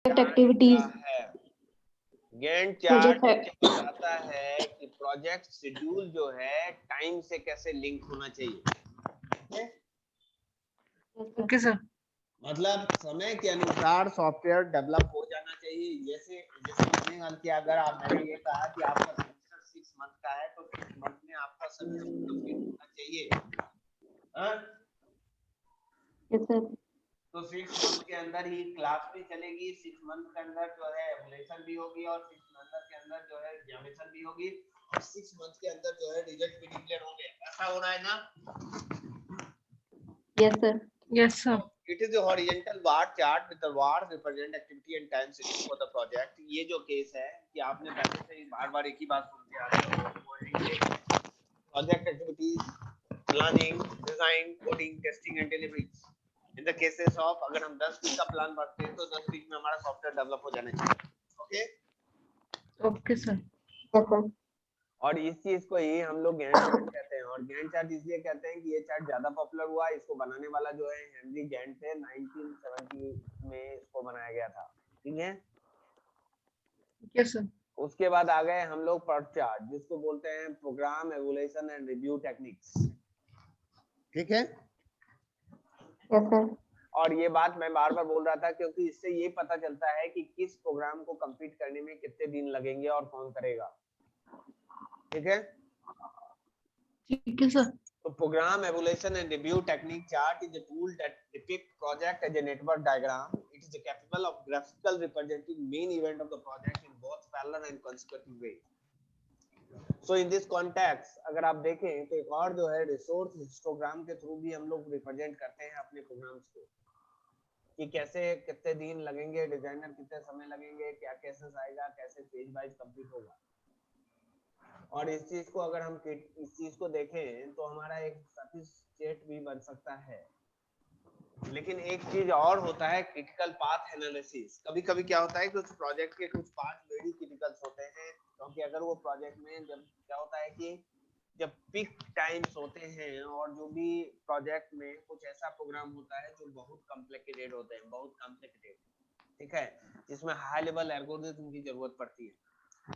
Activities है। Gantt project chart क्या बताता है कि प्रोजेक्ट शेड्यूल जो है टाइम से कैसे लिंक होना चाहिए। Okay sir. मतलब समय के अनुसार सॉफ्टवेयर डेवलप हो जाना चाहिए। जैसे जैसे मैंने हाल किया, अगर मैंने ये कहा कि आपका सेमेस्टर 6 मंथ का है तो 6 मंथ में आपका सब्जेक्ट कंप्लीट होना चाहिए। Yes sir. तो 6 मंथ के अंदर ही क्लास भी चलेगी, 6 मंथ के अंदर जो है एवल्यूएशन भी होगी और 6 मंथ के अंदर जो है एग्जामिनेशन भी होगी और 6 मंथ के अंदर जो है रिजल्ट भी डिक्लेयर होंगे। ऐसा हो रहा है ना? Yes sir. Yes sir. It is a horizontal bar chart with the bars represent activity and time schedule for the project। ये जो केस है कि आपने पहले से ही बार-बार एक ही बात सुनते आ रहे हो, वो है ये project activities, planning, design, coding, testing and delivery. In the cases of अगर हम 10 वीक का प्लान बनाते हैं तो 10 वीक में हमारा सॉफ्टवेयर डेवलप हो जाना चाहिए। Okay okay sir. Yes sir. और इस चीज को ही हम लोग गैंट चार्ट कहते हैं। और गैंट चार्ट इसलिए कहते हैं कि ये चार्ट ज्यादा पॉपुलर हुआ। इसको बनाने वाला जो है हेनरी गैंट थे, 1970 में इसको बनाया गया था। ठीक है। Yes sir. उसके बाद आ गए हम लोग पर्ट चार्ट, जिसको बोलते हैं program evolution and review techniques. ठीक है। Yes sir. और ये बात मैं बार बार बोल रहा था क्योंकि इससे ये पता चलता है कि किस प्रोग्राम को कंप्लीट करने में कितने दिन लगेंगे और कौन करेगा। ठीक है। ठीक है सर। तो program evolution and review technique chart is a tool that depicts project as a network diagram. It is capable of graphical representing main event of the project in both parallel and consecutive way. So in this context अगर आप देखें तो एक और जो है resource histogram के through भी हम लोग रिप्रेजेंट करते हैं अपने प्रोग्राम्स को कि कैसे कितने दिन लगेंगे, डिजाइनर कितने समय लगेंगे, क्या केसेस आएगा, कैसे पेज वाइज कंप्लीट होगा। और इस चीज को अगर हम इस चीज को देखें तो हमारा एक सर्टिफिकेट भी बन सकता है। लेकिन एक चीज और होता है क्रिटिकल पाथ एनालिसिस। कभी कभी क्या होता है कि उस प्रोजेक्ट के कुछ पार्ट वेरी क्रिटिकल होते हैं, क्योंकि अगर वो प्रोजेक्ट में जब क्या होता है कि जब पीक टाइम्स होते हैं और जो भी प्रोजेक्ट में कुछ ऐसा प्रोग्राम होता है जो बहुत कॉम्प्लिकेटेड होते हैं, बहुत कॉम्प्लिकेटेड, ठीक है, जिसमें हाई लेवल एल्गोरिथम की जरूरत पड़ती है,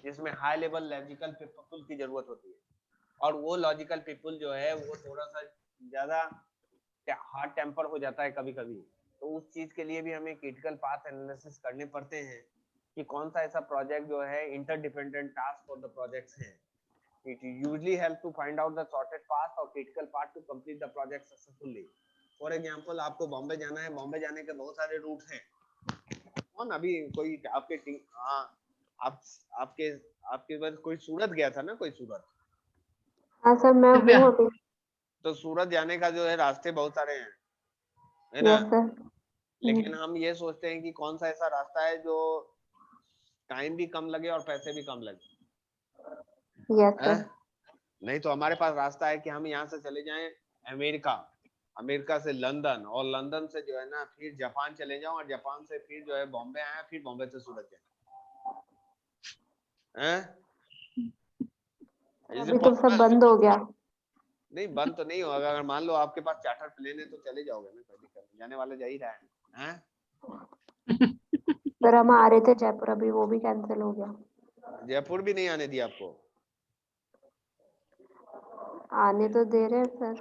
जिसमें हाई लेवल लॉजिकल पीपल की जरूरत होती है। और वो लॉजिकल पीपल जो है वो थोड़ा सा ज्यादा हार्ड टेम्पर हो जाता है कभी कभी। तो उस चीज के लिए भी हमें क्रिटिकल पाथ एनालिसिस करने पड़ते हैं कि कौन सा ऐसा प्रोजेक्ट जो है interdependent task for the projects है। It usually help to find out the shortest path or critical path to complete the project successfully. For example, आपको बॉम्बे जाना है, बॉम्बे जाने के बहुत सारे रूट हैं। कौन अभी कोई आपके आपके आपके बाद कोई सूरत गया था ना, कोई सूरत? हाँ सर, मैं हूँ अभी। तो सूरत जाने का जो है रास्ते बहुत सारे हैं, है ना? Yes sir. लेकिन हम ये सोचते हैं कि कौन सा ऐसा रास्ता है जो टाइम भी कम लगे और पैसे भी कम लगे। Yes sir. नहीं तो हमारे पास रास्ता है कि हम यहाँ से चले जाएं अमेरिका, अमेरिका से लंदन, और लंदन से जो है ना फिर जापान चले जाओ, और जापान से फिर जो है बॉम्बे आए, फिर बॉम्बे से सूरत जाए। अभी तो सब बंद हो गया। नहीं बंद तो नहीं होगा। अगर मान लो आपके पास चार्टर प्लेन है तो चले जाओगे ना, कोई दिक्कत नहीं, जाने वाले जा ही रहा है। सर हम आ रहे थे जयपुर, अभी वो भी कैंसिल हो गया। जयपुर भी नहीं आने दिया आपको? आने तो दे रहे हैं सर,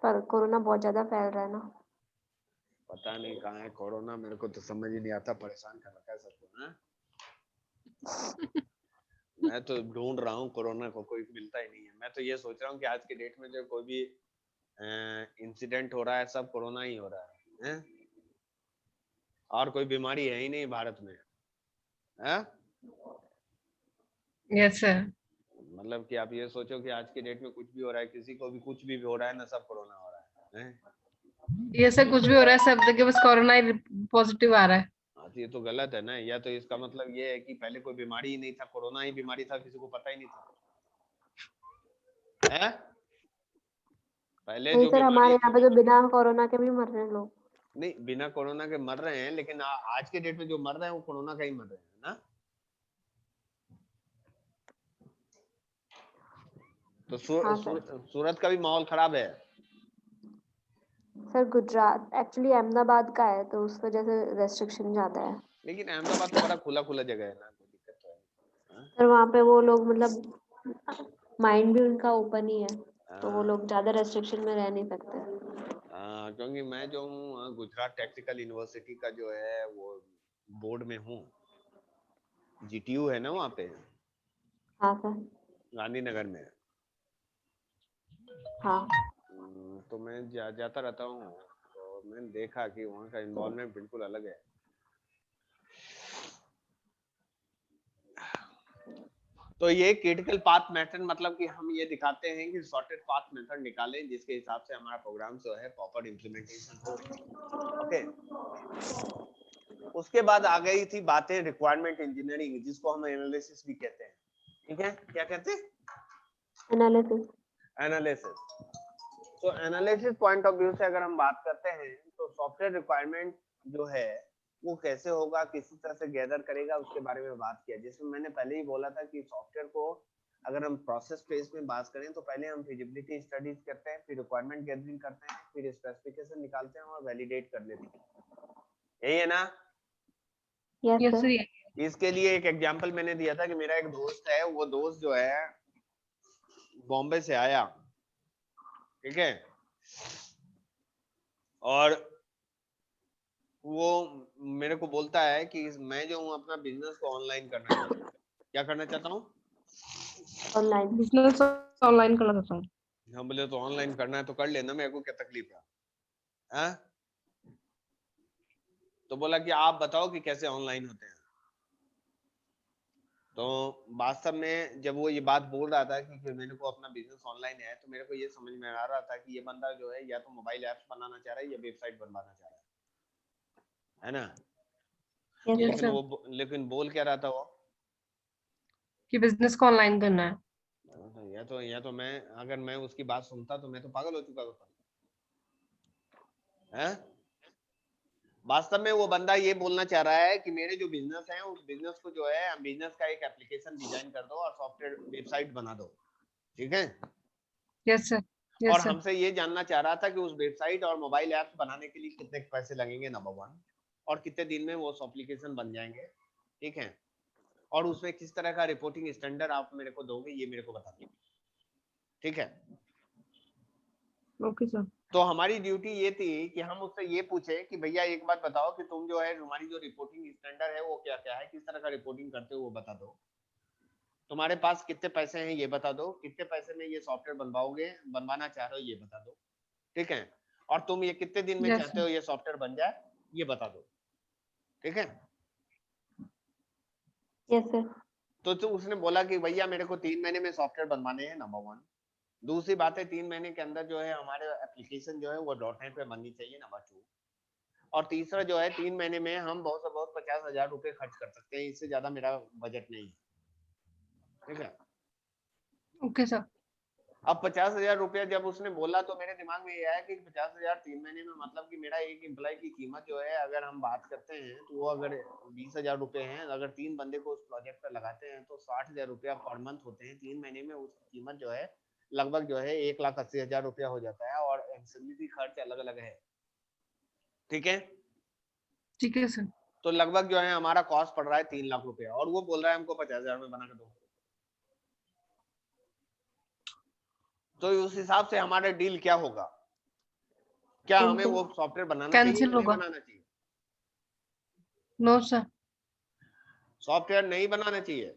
पर कोरोना बहुत ज्यादा फैल रहा है ना। पता नहीं कहाँ है कोरोना, मेरे को तो समझ ही नहीं आता, परेशान कर रखा है सबको ना। मैं तो ढूंढ रहा हूँ कोरोना को, कोई मिलता ही नहीं है। मैं तो ये सोच रहा हूँ कि आज के डेट में जो कोई भी इंसिडेंट हो रहा है सब कोरोना ही हो रहा है? और कोई बीमारी है ही नहीं भारत में। Yes sir. मतलब कि आप ये सोचो कि आज के डेट में कुछ भी हो रहा है, किसी को भी कुछ भी हो रहा है ना, सब कोरोना हो रहा है? ये सब कुछ भी हो रहा है, सब जगह बस कोरोना ही पॉजिटिव आ रहा है। हाँ तो ये तो गलत है ना। या तो इसका मतलब ये है कि पहले कोई बीमारी ही नहीं था, कोरोना ही बीमारी था, किसी को पता ही नहीं था। पहले नहीं जो सर, हमारे बीमारी, यहाँ पे तो बिना कोरोना के भी मर रहे हैं लोग। नहीं बिना कोरोना के मर रहे हैं, लेकिन आज के डेट में जो मर रहे हैं वो कोरोना का ही मर रहे हैं ना। तो सूरत का भी माहौल खराब है सर। गुजरात एक्चुअली अहमदाबाद का है तो उस वजह से रेस्ट्रिक्शन ज्यादा है। लेकिन अहमदाबाद तो बड़ा खुला खुला जगह है ना, कोई दिक्कत तो है नहीं। सर वहाँ पे वो लोग मतलब माइंड भी उनका ओपन ही है, तो वो हाँ लोग ज्यादा रेस्ट्रिक्शन में रह नहीं सकते। हाँ, क्योंकि मैं जो हूँ गुजरात टेक्निकल यूनिवर्सिटी का जो है वो बोर्ड में हूँ, जीटीयू है ना वहाँ पे हाँ सर। गांधीनगर में। हाँ तो मैं जाता रहता हूँ, तो मैंने देखा कि वहाँ का इन्वॉल्वमेंट बिल्कुल अलग है। तो ये क्रिटिकल पाथ मेथड मतलब कि हम ये दिखाते हैं कि सॉर्टेड पाथ मेथड निकालें जिसके हिसाब से हमारा प्रोग्राम जो है प्रॉपर इम्प्लीमेंटेशन हो। ओके, उसके बाद आ गई थी बातें रिक्वायरमेंट इंजीनियरिंग, जिसको हम एनालिसिस भी कहते हैं। ठीक है, क्या कहते हैं? एनालिसिस। एनालिसिस। तो एनालिसिस पॉइंट ऑफ व्यू से अगर हम बात करते हैं तो सॉफ्टवेयर रिक्वायरमेंट जो है वो कैसे होगा, किसी तरह से गैदर करेगा, उसके बारे में बात किया। जिसमें मैंने पहले ही बोला था कि सॉफ्टवेयर को अगर हम प्रोसेस फेज में बात करें तो पहले हम फिजिबिलिटी स्टडीज करते हैं, फिर रिक्वायरमेंट गैदरिंग करते हैं, फिर स्पेसिफिकेशन निकालते हैं और वैलिडेट कर लेते हैं। यही है ना? Yes sir. इसके लिए एक एग्जांपल मैंने दिया था कि मेरा एक दोस्त है, वो दोस्त जो है बॉम्बे से आया, ठीक है, और वो मेरे को बोलता है कि मैं जो हूँ अपना बिजनेस को ऑनलाइन करना चाहता हूँ। क्या करना चाहता हूँ? ऑनलाइन बिजनेस ऑनलाइन करना चाहता हूँ। हम बोले तो ऑनलाइन करना है तो कर लेना, मेरे को क्या तकलीफ है? हाँ? तो बोला कि आप बताओ कि कैसे ऑनलाइन होते हैं। तो वास्तव में जब वो ये बात बोल रहा था कि मेरे को अपना बिजनेस ऑनलाइन है, तो मेरे को ये समझ में आ रहा था कि ये बंदा जो है या तो मोबाइल ऐप्स बनाना चाह रहा है या वेबसाइट बनवाना चाह रहा है ना? Yes sir. लेकिन बोल क्या रहा था वो कि बिजनेस को ऑनलाइन करना है। या तो मैं अगर मैं उसकी बात सुनता तो मैं तो पागल हो चुका होता है। वास्तव में वो बंदा ये बोलना चाह रहा है कि मेरे जो बिजनेस है उस बिजनेस को जो है बिजनेस का एक एप्लीकेशन डिजाइन कर दो और सॉफ्टवेयर वेबसाइट बना दो, ठीक है। Yes sir. और यस सर। हमसे ये जानना चाह रहा था कि उस वेबसाइट और मोबाइल ऐप्स बनाने के लिए कितने पैसे लगेंगे, नंबर 1, और कितने दिन में वो एप्लीकेशन बन जाएंगे, ठीक है, और उसमें किस तरह का रिपोर्टिंग स्टैंडर्ड आप मेरे को दोगे, ये मेरे को बता दो, ठीक है। Okay sir. तो हमारी ड्यूटी ये थी कि हम उससे ये पूछे कि भैया एक बात बताओ कि तुम जो है तुम्हारी जो रिपोर्टिंग स्टैंडर्ड है वो क्या क्या है, किस तरह का रिपोर्टिंग करते हो वो बता दो, तुम्हारे पास कितने पैसे हैं ये बता दो, कितने पैसे में ये सॉफ्टवेयर बनवाओगे, बनवाना चाह रहे हो ये बता दो, ठीक है, और तुम ये कितने दिन में यस चाहते हो ये सॉफ्टवेयर बन जाए ये बता दो, ठीक है। Yes sir. तो उसने बोला कि भैया मेरे को 3 महीने में सॉफ्टवेयर बनवाने हैं, नंबर 1। दूसरी बात है 3 महीने के अंदर जो है हमारे एप्लीकेशन जो है वो .NET पे बननी चाहिए, नंबर 2। और तीसरा जो है 3 महीने में हम बहुत से बहुत 50,000 रुपए खर्च कर सकते हैं, इससे ज्यादा मेरा बजट नहीं है, ठीक है। Okay sir. अब 50,000 रुपया जब उसने बोला तो मेरे दिमाग में ये आया कि 50,000 3 महीने में, मतलब कि मेरा एक एम्प्लॉय की कीमत जो है अगर हम बात करते हैं तो वो अगर 20,000 रुपए है, अगर 3 बंदे को उस प्रोजेक्ट पर लगाते हैं तो 60,000 रुपया पर मंथ होते हैं। 3 महीने में उसकी कीमत जो है लगभग जो है 1,80,000 रुपया हो जाता है, और एंसिलरी खर्च अलग अलग है, ठीक है। ठीक है सर। तो लगभग जो है हमारा कॉस्ट पड़ रहा है 3 लाख रुपया, और वो बोल रहा है हमको 50,000 में बना के दो। तो उस हिसाब से हमारा डील क्या होगा? क्या हमें वो सॉफ्टवेयर बनाना चाहिए कैंसिल या नहीं होगा। बनाना चाहिए? No sir. सॉफ्टवेयर नहीं बनाना चाहिए।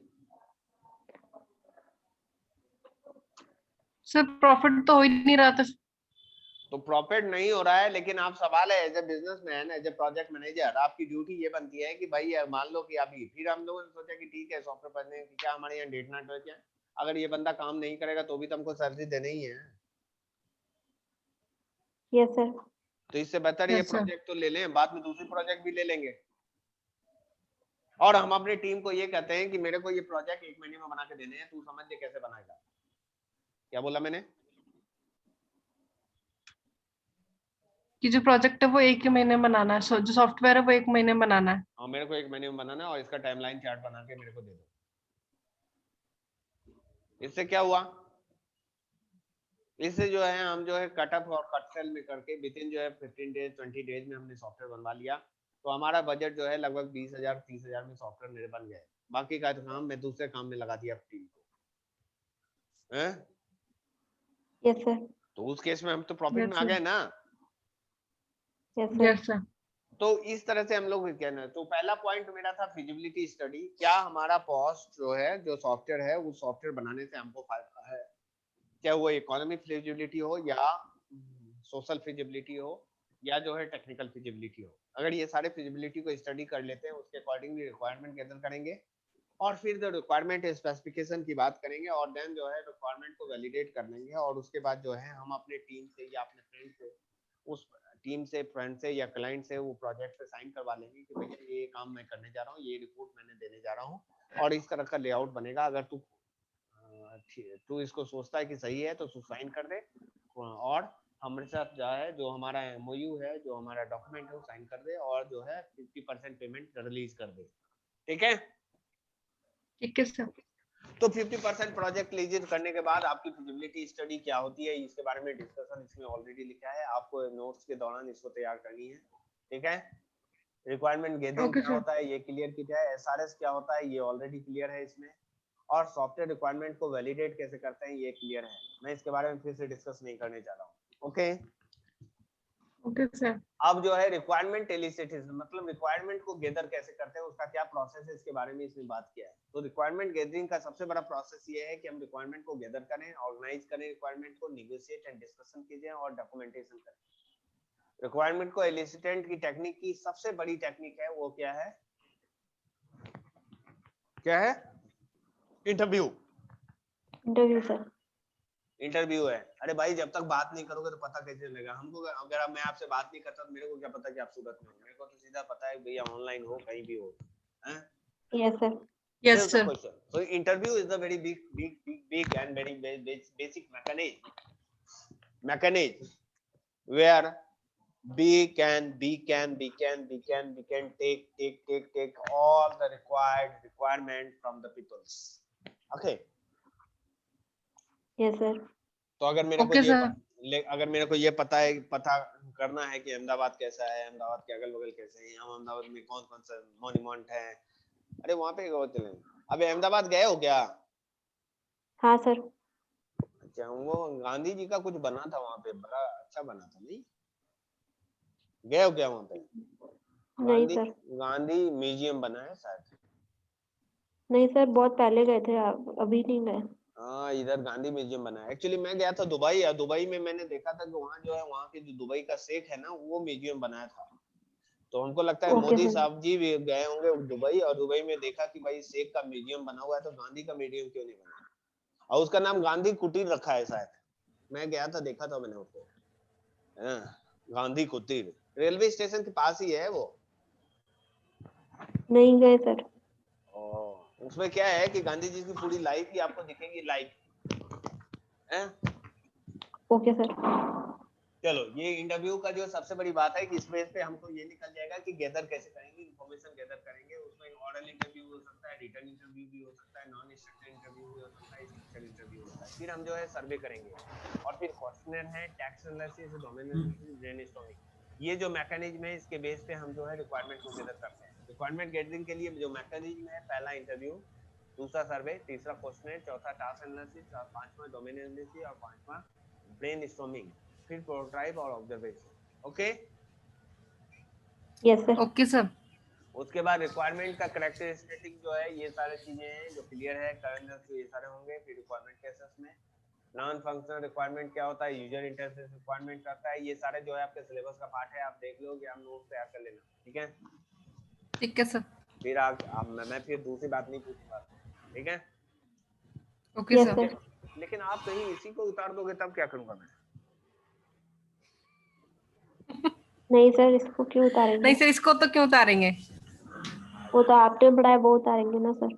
सर प्रॉफिट तो हो ही नहीं रहा था। तो प्रॉफिट नहीं हो रहा है, लेकिन आप सवाल है as a businessman, as a project manager, आपकी ड्यूटी ये बनती है कि भाई मान लो कि अभी फिर हम लोगों ने सोचा कि ठीक है सॉफ्टवेयर बनने की क्या हमारे यहाँ डेट नाट हो जाए, अगर ये बंदा काम नहीं करेगा तो भी तो हमको सैलरी देनी ही है। Yes sir. तो इससे बेहतर ये यस सर। प्रोजेक्ट तो ले लें, बाद में दूसरी प्रोजेक्ट भी ले लेंगे। और हम अपनी टीम को ये कहते हैं कि मेरे को ये प्रोजेक्ट 1 महीने में बना के देने हैं, तू समझ ले कैसे बनाएगा। क्या बोला मैंने? कि जो प्रोजेक्ट है वो 1 ही महीने में बनाना है, जो सॉफ्टवेयर है वो 1 महीने में बनाना है। हाँ, मेरे को 1 महीने में बनाना है और इसका टाइमलाइन चार्ट बना के मेरे को दे दो। इससे क्या हुआ? इससे जो है हम जो है कट ऑफ और कट सेल में करके विद इन जो है 15 डेज 20 डेज में हमने सॉफ्टवेयर बनवा लिया। तो हमारा बजट जो है लगभग 20,000 30,000 में सॉफ्टवेयर मेरे बन गए। बाकी का काम मैं दूसरे काम में लगा दिया अपनी हैं। Yes sir. तो उस केस में हम तो प्रॉफिट में यस आ गए सर। ना। Yes sir. Yes sir. तो इस तरह से हम लोग कहना। तो पहला पॉइंट मेरा था फिजिबिलिटी स्टडी, क्या हमारा कॉस्ट जो है जो सॉफ्टवेयर है वो सॉफ्टवेयर बनाने से हमको फायदा है, क्या वो इकोनॉमिक फिजिबिलिटी हो या सोशल फिजिबिलिटी हो या जो है टेक्निकल फिजिबिलिटी हो। अगर ये सारे फिजिबिलिटी को स्टडी कर लेते हैं उसके अकॉर्डिंगली रिक्वायरमेंट गैदर करेंगे और फिर जो रिक्वायरमेंट स्पेसिफिकेशन की बात करेंगे और देन जो है रिक्वायरमेंट को वैलिडेट कर लेंगे और उसके बाद जो है हम अपने टीम से या अपने फ्रेंड से उस टीम से फ्रेंड से या क्लाइंट से वो प्रोजेक्ट पे साइन करवा लेंगे कि भैया ये काम मैं करने जा रहा हूँ, ये रिपोर्ट मैंने देने जा रहा हूँ और इस तरह का लेआउट बनेगा। अगर तू इसको सोचता है कि सही है तो तू साइन कर दे और हमारे साथ जो है जो हमारा एमओयू है जो हमारा डॉक्यूमेंट है वो साइन कर दे और जो है 50% पेमेंट रिलीज कर दे। ठीक है। ठीक है सर। तो 50% प्रोजेक्ट लीजिंग करने के बाद आपकी फिजिबिलिटी स्टडी क्या होती है इसके बारे में डिस्कशन इसमें ऑलरेडी लिखा है, आपको नोट्स के दौरान इसको तैयार करनी है। ठीक है। रिक्वायरमेंट गैदरिंग ओके क्या सर। होता है ये क्लियर किया है, एसआरएस क्या होता है ये ऑलरेडी क्लियर है इसमें, और सॉफ्टवेयर रिक्वायरमेंट को वैलिडेट कैसे करते हैं ये क्लियर है। मैं इसके बारे में फिर से डिस्कस नहीं करने जा रहा हूँ। ओके। Okay sir. अब जो है रिक्वायरमेंट एलिसिटेशन मतलब रिक्वायरमेंट को गैदर कैसे करते हैं उसका क्या प्रोसेस है इसके बारे में इसमें बात किया है। तो रिक्वायरमेंट गैदरिंग का सबसे बड़ा प्रोसेस ये है कि हम रिक्वायरमेंट को गैदर करें, ऑर्गेनाइज करें, रिक्वायरमेंट को नेगोशिएट एंड डिस्कशन कीजिए और डॉक्यूमेंटेशन करें। रिक्वायरमेंट को एलिसिटेंट की टेक्निक की सबसे बड़ी टेक्निक है वो क्या है, क्या है? इंटरव्यू। Interview sir. इंटरव्यू है। अरे भाई जब तक बात नहीं करोगे तो पता कैसे चलेगा हमको? अगर मैं आपसे बात नहीं करता तो मेरे को क्या पता कि आप सूरत में हो? मेरे को तो सीधा पता है भैया ऑनलाइन हो कहीं भी हो। हैं? Yes sir. Yes sir. question. So interview is a very big and very basic mechanism where we can take all the requirement from the peoples. Okay. Yes sir. तो अगर मेरे को ओके ये पता करना है कि अहमदाबाद कैसा है, अहमदाबाद के अगल बगल कैसे हैं, हम अहमदाबाद में कौन कौन सा मॉन्यूमेंट है, अरे वहां पे चले। अबे अहमदाबाद गए हो क्या? हाँ सर। अच्छा वो गांधी जी का कुछ बना था वहां पे, बड़ा अच्छा बना था, नहीं गए हो क्या वहां पे? नहीं सर। गांधी म्यूजियम बना है शायद। नहीं सर बहुत पहले गए थे, अभी नहीं गए। हाँ इधर गांधी म्यूजियम बना है। एक्चुअली मैं गया था दुबई, और दुबई में मैंने देखा था कि वहाँ जो है वहाँ के जो दुबई का शेख है ना वो म्यूजियम बनाया था। तो हमको लगता है ओके मोदी सर। साहब जी भी गए होंगे दुबई और दुबई में देखा कि भाई शेख का म्यूजियम बना हुआ है तो गांधी का म्यूजियम क्यों नहीं बना, और उसका नाम गांधी कुटीर रखा है शायद। मैं गया था देखा था मैंने उसको। गांधी कुटीर रेलवे स्टेशन के पास ही है वो। नहीं गए सर। उसमें क्या है कि गांधी जी की पूरी लाइफ ही आपको दिखेगी लाइव। Okay sir. चलो ये इंटरव्यू का जो सबसे बड़ी बात है कि इस बेस पे हमको ये निकल जाएगा कि गैदर कैसे करेंगे, इंफॉर्मेशन गैदर करेंगे। उसमें ऑरल इंटरव्यू हो सकता है, रिटन इंटरव्यू भी हो सकता है, नॉन स्ट्रक्चरल इंटरव्यू भी हो सकता है, स्ट्रक्चरल इंटरव्यू होता है। फिर हम जो है सर्वे करेंगे और फिर क्वेश्चनर है, text analysis, domain analysis, brainstorming. ये जो मैकेनिज्म है इसके बेस पे हम जो है रिक्वायरमेंट को गैदर करते हैं। रिक्वायरमेंट गैदरिंग के लिए जो मैकेनिज्म है, पहला इंटरव्यू, दूसरा सर्वे, तीसरा क्वेश्चनर, चौथा टास्क एनालिसिस, और पांचवा डोमेन एनालिसिस, और पांचवा ब्रेनस्टॉर्मिंग, फिर प्रोटोटाइप और observation. Okay. Yes sir. Okay sir. उसके बाद रिक्वायरमेंट का कैरेक्टरिस्टिक जो है ये सारी चीजें हैं जो क्लियर है, करंट ये सारे होंगे। फिर रिक्वायरमेंट के असेसमेंट, नॉन फंक्शनल रिक्वायरमेंट क्या होता है, यूजर इंटरफेस रिक्वायरमेंट करता है, ये सारे जो है आपके सिलेबस का पार्ट है, आप देख लो कि आप नोट तैयार कर लेना। ठीक है। ठीक है सर। फिर मैं फिर दूसरी बात नहीं पूछूंगा। ठीक है। Okay yes sir. सर। लेकिन आप कहीं इसी को उतार दोगे तब क्या करूंगा मैं? नहीं सर इसको क्यों नहीं उतारेंगे? सर इसको तो क्यों उतारेंगे? वो तो आपने पढ़ाया वो उतारेंगे ना सर।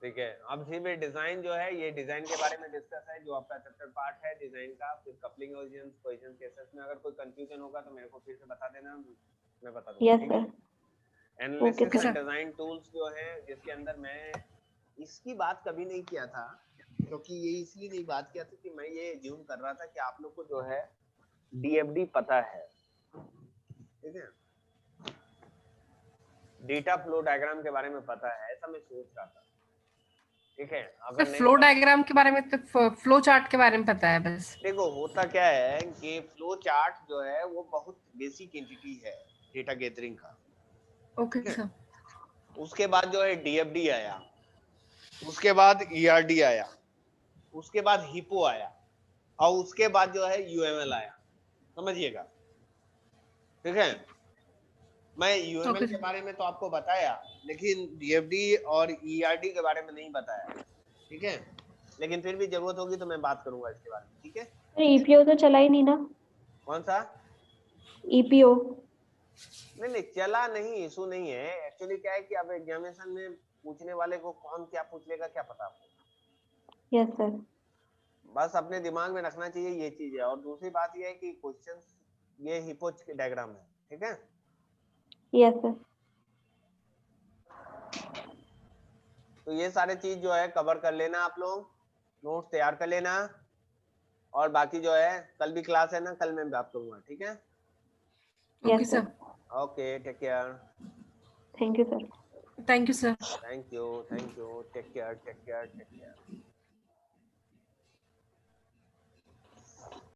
ठीक है। अब फिर डिजाइन जो है ये डिजाइन के बारे में डिस्कस है जो आपका चैप्टर पार्ट है डिजाइन का। फिर कपलिंग ओरिजिन्स, पोजीशन केसेस में अगर कोई कंफ्यूजन होगा तो मेरे को फिर से बता देना, मैं बता दूंगा। यस ठीक है। Sir. Analysis okay and sir. Design tools जो है जिसके अंदर मैं इसकी बात कभी नहीं किया था, क्योंकि ये इसलिए नहीं बात किया था कि मैं ये ज्यूम कर रहा था कि आप लोग को जो है डीएफडी पता है। ठीक है। डेटा फ्लो डायग्राम के बारे में पता है, ऐसा मैं सोच रहा था। ठीक है, सर अगर नहीं फ्लो पता, डायग्राम के बारे में तो फ्लो चार्ट के बारे में पता है बस। देखो होता क्या है कि फ्लो चार्ट जो है वो बहुत बेसिक एंटिटी है डेटा गैदरिंग का। Okay sir. उसके बाद जो है डीएफडी आया, उसके बाद ईआरडी आया, उसके बाद हिपो आया, और उसके बाद जो है यूएमएल आया, समझिएगा। ठीक है, मैं यूएमएल ओके के सर। बारे में तो आपको बताया, लेकिन डीएफडी और ईआरडी के बारे में नहीं बताया। ठीक है, लेकिन फिर भी जरूरत होगी तो मैं बात करूंगा इसके बारे में। ठीक है, ईपीओ तो चला ही नहीं ना? कौन सा? ईपीओ नहीं चला नहीं, इशू नहीं है। एक्चुअली क्या है कि अब एग्जामिनेशन में पूछने वाले को कौन क्या पूछ लेगा क्या पता आपको। Yes sir. बस अपने दिमाग में रखना चाहिए ये चीज है। और दूसरी बात ये है कि क्वेश्चन ये हिपो डायग्राम है। ठीक है, यस सर। तो ये सारे चीज जो है कवर कर लेना, आप लोग नोट तैयार कर लेना। और बाकी जो है कल भी क्लास है ना, कल मैं बात करूंगा। ठीक है, okay yes sir. Sir. Okay, take care. Thank you sir. Thank you sir. Thank you, take care, take care, take care.